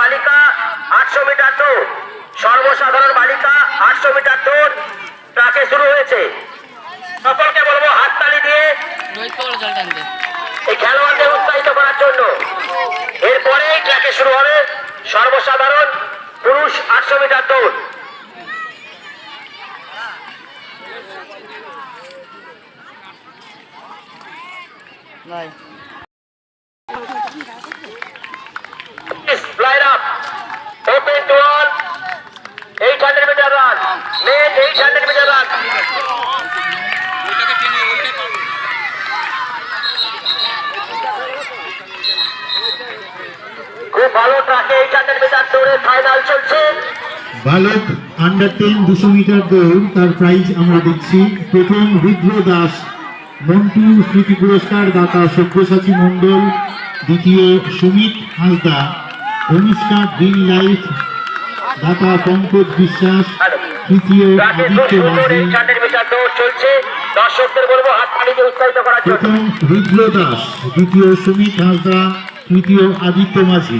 বালিকা 800 মিটার দৌড়, সর্বসাধারণ বালিকা 800 মিটার দৌড় ট্রাকে শুরু হয়েছে। সকলকে বলবো হাততালি দিয়ে এই খেলোয়াড়দের উৎসাহিত করার জন্য। এরপরেই ট্র্যাকে শুরু হবে সর্বসাধারণ পুরুষ 800 মিটার দৌড়। Line up. Open to all. 800 meter run. Men 800 meter run. খুব ভালো ট্রাকে 800 মিটার দৌড়ে ফাইনাল চলছে। বালক আন্ডার 10 200 মিটার দৌড়, তার প্রাইজ আমরা দেখছি। প্রথম রুদ্র দাস, মন্টু স্মৃতি পুরস্কার দাতা সব্যসাচী মণ্ডল। দ্বিতীয় সুমিত হাসদা, অনুষ্কা গ্রিন লাইফ দাতা পঙ্কজ বিশ্বাস। তৃতীয় আদিত্য মাঝি। প্রথম রুদ্র দাস, দ্বিতীয় সুমিত হাসদা, তৃতীয় আদিত্য মাঝি।